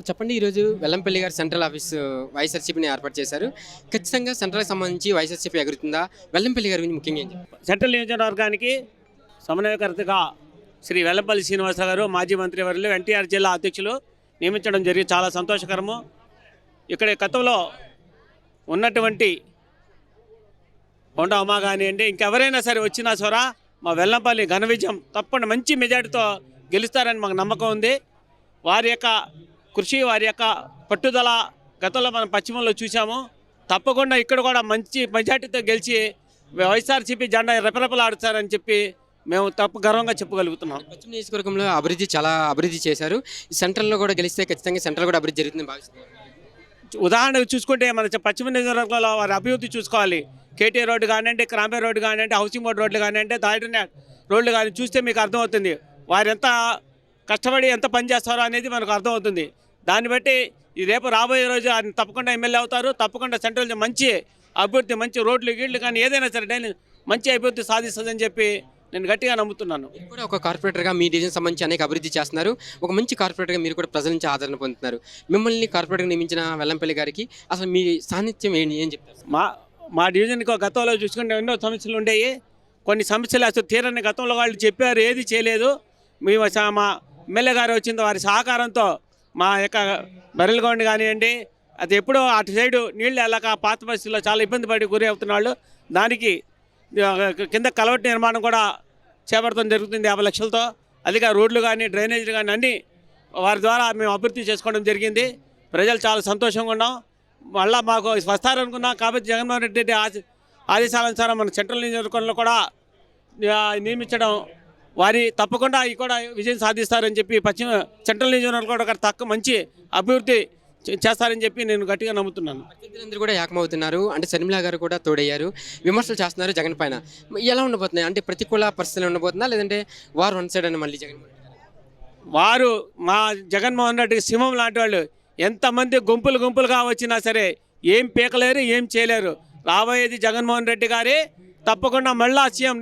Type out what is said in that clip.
చెప్పండి ఈరోజు వెల్లంపల్లి గారు సెంట్రల్ ఆఫీస్ వైఎస్ఆర్సీపీని ఏర్పాటు చేశారు. ఖచ్చితంగా సెంట్రల్‌కి సంబంధించి వైఎస్ఆర్సీపీ ఎగురుతుందా? వెల్లంపల్లి గారి గురించి ముఖ్యంగా ఏం చెప్తారు? సెంట్రల్ నియోజకవర్గానికి సమన్వయకర్తగా శ్రీ వెల్లంపల్లి శ్రీనివాసరావు గారు మాజీ మంత్రివర్యులు ఎన్టీఆర్ జిల్లా అధ్యక్షులు నియమించడం జరిగి చాలా సంతోషకరము. ఇక్కడ గతంలో ఉన్నటువంటి కొండ ఉమా కానివ్వండి, ఇంకెవరైనా సరే వచ్చినా సరే మా వెల్లంపల్లి ఘన విజయం తప్పకుండా మంచి మెజార్టీతో గెలుస్తారని మాకు నమ్మకం ఉంది. వారి యొక్క కృషి, వారి యొక్క పట్టుదల గతంలో మనం పశ్చిమంలో చూసాము. తప్పకుండా ఇక్కడ కూడా మంచి మెజార్టీతో గెలిచి వైఎస్ఆర్సీపీ జెండా రెపరెపలాడుతారని చెప్పి మేము గర్వంగా చెప్పగలుగుతున్నాం. పశ్చిమ నియోజకవర్గంలో చాలా అభివృద్ధి చేశారు. ఈ సెంట్రల్‌లో కూడా గెలిస్తే ఖచ్చితంగా సెంట్రల్ కూడా అభివృద్ధి జరుగుతుందని భావిస్తున్నారు. ఉదాహరణకు చూసుకుంటే మన పశ్చిమ నియోజకవర్గంలో వారి అభివృద్ధి చూసుకోవాలి. కేటీ రోడ్డు కానివ్వండి, క్రాంబే రోడ్డు కానివ్వండి, హౌసింగ్ బోర్డు రోడ్లు కానివ్వండి, థాయిడ్ రోడ్లు కానీ చూస్తే మీకు అర్థమవుతుంది వారు ఎంత కష్టపడి ఎంత పని చేస్తారో అనేది మనకు అర్థమవుతుంది. దాన్ని బట్టి రేపు రాబోయే రోజు ఆయన తప్పకుండా ఎమ్మెల్యే అవుతారు. తప్పకుండా సెంట్రల్ మంచి అభివృద్ధి, మంచి రోడ్లు గీళ్లు కానీ ఏదైనా సరే నేను మంచి అభివృద్ధి సాధిస్తుందని చెప్పి నేను గట్టిగా నమ్ముతున్నాను. మీరు కూడా ఒక కార్పొరేటర్గా మీ డివిజన్ సంబంధించి అనేక అభివృద్ధి చేస్తున్నారు. ఒక మంచి కార్పొరేటర్గా మీరు కూడా ప్రజల నుంచి ఆదరణ పొందుతున్నారు. మిమ్మల్ని కార్పొరేటర్గా నియమించిన వెల్లంపల్లి గారికి అసలు మీ సాన్నిధ్యం ఏం చెప్తారు? మా డివిజన్కి గతంలో చూసుకుంటే ఎన్నో సమస్యలు ఉండేవి. కొన్ని సమస్యలు అసలు తీరని గతంలో వాళ్ళు చెప్పారు, ఏది చేయలేదు. మేము మా ఎమ్మెల్యే గారు వచ్చిన వారి సహకారంతో మా యొక్క బర్రెలగౌండి కానివ్వండి, అది ఎప్పుడో అటు సైడు నీళ్ళు వెళ్ళక పాత పరిస్థితుల్లో చాలా ఇబ్బంది పడి గురి అవుతున్నాళ్ళు. దానికి కింద కలవటి నిర్మాణం కూడా చేపడటం జరుగుతుంది 50 లక్షలతో. అదిగా రోడ్లు కానీ డ్రైనేజీలు కానీ అన్నీ వారి ద్వారా మేము అభివృద్ధి చేసుకోవడం జరిగింది. ప్రజలు చాలా సంతోషంగా ఉన్నాం. మళ్ళీ మాకు వస్తారనుకున్నాం కాబట్టి జగన్మోహన్ రెడ్డి ఆదేశాలనుసారం మన సెంట్రల్ నియోజకవర్గంలో కూడా నియమించడం వారి తప్పకుండా ఈ కూడా విజయం సాధిస్తారని చెప్పి సెంట్రల్ నియోజకవర్గంలో కూడా తక్కువ మంచి అభివృద్ధి చేస్తారని చెప్పి నేను గట్టిగా నమ్ముతున్నాను. ప్రత్యర్థులందరూ కూడా ఏకమవుతున్నారు. అంటే షర్మిల గారు కూడా తోడయ్యారు. విమర్శలు చేస్తున్నారు జగన్ పైన. ఎలా ఉండబోతున్నాయి? అంటే ప్రతికూల పరిస్థితులు ఉండబోతుందా, లేదంటే వారు వన్ సైడ్ అని మళ్ళీ జగన్మోహన్ రెడ్డి వారు మా జగన్మోహన్ రెడ్డి సింహం లాంటి వాళ్ళు ఎంతమంది గుంపులుగా వచ్చినా సరే ఏం పీకలేరు, ఏం చేయలేరు. రాబోయేది జగన్మోహన్ రెడ్డి గారే తప్పకుండా మళ్ళా సీఎం